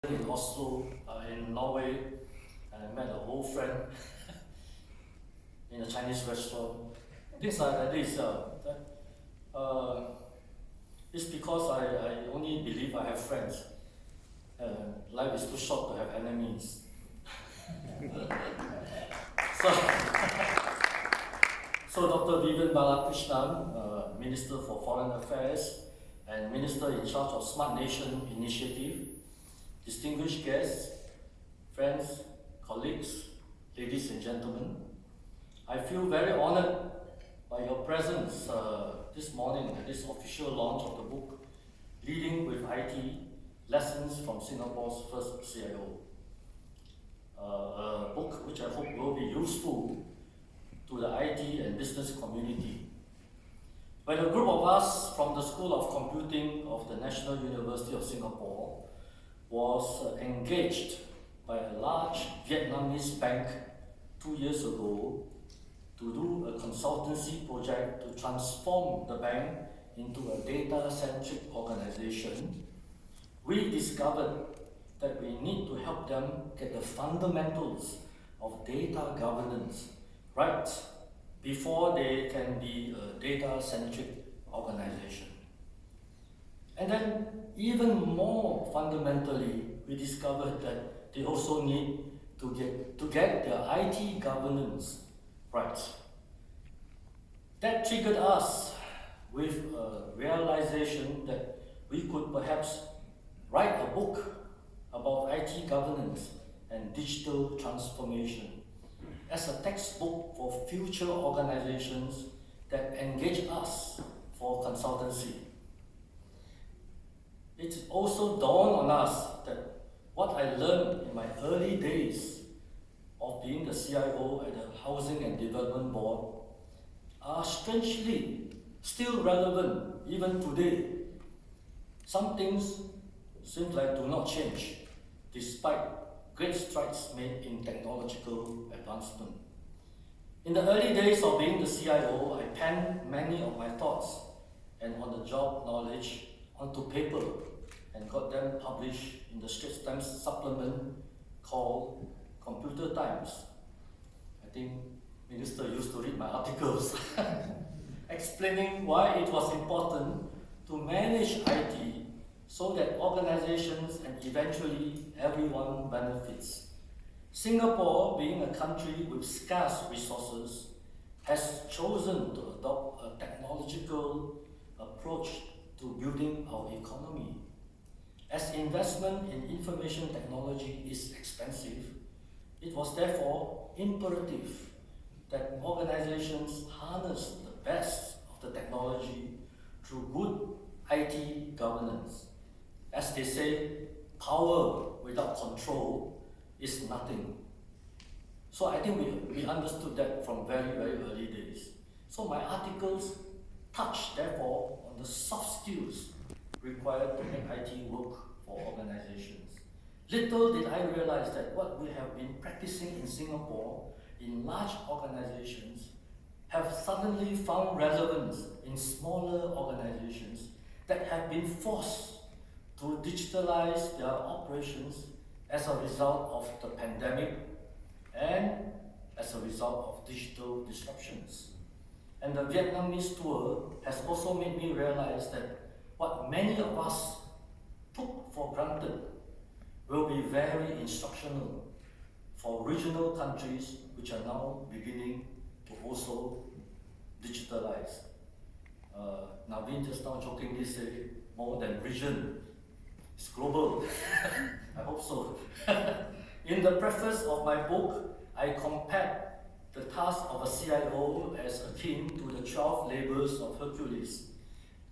in Oslo, in Norway, and I met an old friend in a Chinese restaurant. Things like this. It's because I only believe I have friends. Life is too short to have enemies. so, so Dr. Vivian Balakrishnan, Minister for Foreign Affairs and Minister in charge of Smart Nation Initiative, distinguished guests, friends, colleagues, ladies and gentlemen, I feel very honored by your presence this morning at this official launch of the book, Leading with IT, Lessons from Singapore's First CIO. A book which I hope will be useful to the IT and business community. When a group of us from the School of Computing of the National University of Singapore was engaged by a large Vietnamese bank 2 years ago to do a consultancy project to transform the bank into a data-centric organization, we discovered that we need to help them get the fundamentals of data governance right before they can be a data-centric organization. And then, even more fundamentally, we discovered that they also need to get their IT governance right. That triggered us with a realization that we could perhaps write a book about IT governance and digital transformation as a textbook for future organizations that engage us for consultancy. It also dawned on us that what I learned in my early days of being the CIO at the Housing and Development Board are strangely still relevant even today. Some things seem like do not change despite great strides made in technological advancement. In the early days of being the CIO, I penned many of my thoughts and on-the-job knowledge onto paper and got them published in the Straits Times supplement called Computer Times. I think Minister used to read my articles explaining why it was important to manage IT so that organizations and eventually everyone benefits. Singapore, being a country with scarce resources, has chosen to adopt a technological approach to building our economy. As investment in information technology is expensive, it was therefore imperative that organizations harness the best of the technology through good IT governance. As they say, power without control is nothing. So I think we understood that from very, very early days. So my articles touch, therefore, on the soft skills required to make IT work for organizations. Little did I realize that what we have been practicing in Singapore in large organizations have suddenly found relevance in smaller organizations that have been forced to digitalize their operations as a result of the pandemic and as a result of digital disruptions. And the Vietnamese tour has also made me realize that what many of us took for granted will be very instructional for regional countries which are now beginning to also digitalize. Naveen just now jokingly said more than region, it's global. I hope so. In the preface of my book, I compared the task of a CIO as akin to the 12 labors of Hercules.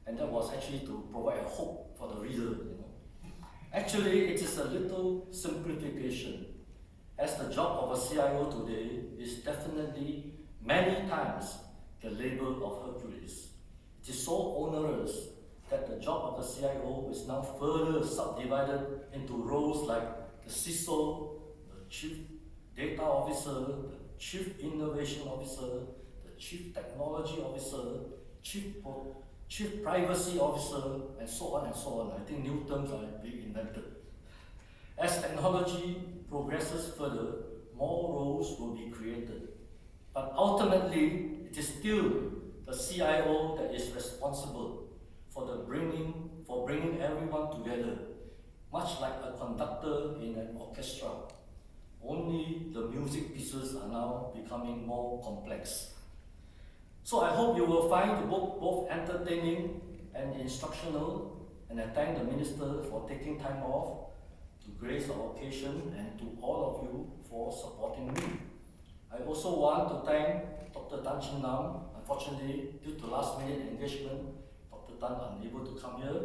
And that was actually to provide a hope for the reader. Actually, it is a little simplification, as the job of a CIO today is definitely many times the labor of Hercules. It is so onerous that the job of the CIO is now further subdivided into roles like the CISO, the Chief Data Officer, the Chief Innovation Officer, the Chief Technology Officer, Chief Privacy Officer, and so on and so on. I think new terms are being invented. As technology progresses further, more roles will be created. But ultimately, it is still the CIO that is responsible for bringing everyone together, much like a conductor in an orchestra. Only the music pieces are now becoming more complex. So I hope you will find the book both entertaining and instructional, and I thank the Minister for taking time off to grace the occasion and to all of you for supporting me. I also want to thank Dr. Tan Chin Nam. Unfortunately, due to last-minute engagement, Dr. Tan unable to come here.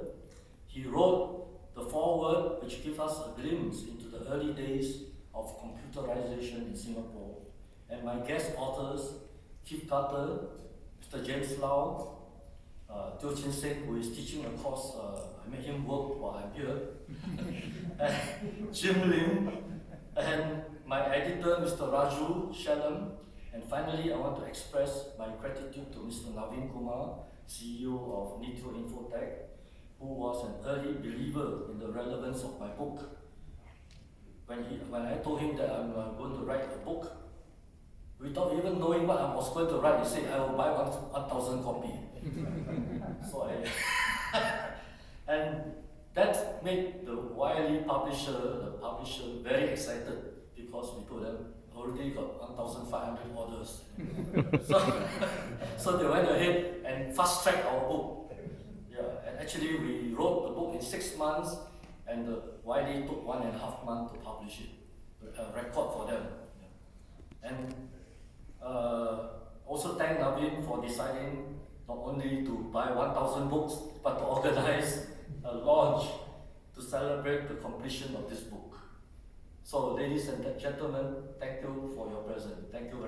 He wrote the foreword, which gives us a glimpse into the early days of computerization in Singapore. And my guest authors, Keith Carter, Mr. James Lau, Teo Chin Seng, who is teaching a course, I made him work while I'm here, and Jim Lim, and my editor, Mr. Raju Shalom. And finally, I want to express my gratitude to Mr. Naveen Kumar, CEO of Nitro Infotech, who was an early believer in the relevance of my book. When I told him that I'm going to write a book, without even knowing what I was going to write, he said, I will buy 1,000 copies. So and that made the Wiley publisher, very excited, because we told them already got 1,500 orders. so they went ahead and fast-tracked our book. Yeah, and actually we wrote the book in 6 months, and Wiley took 1.5 months to publish it, a record for them. Yeah. And also thank Naveen for deciding not only to buy 1,000 books, but to organize a launch to celebrate the completion of this book. So ladies and gentlemen, thank you for your presence. Thank you very much.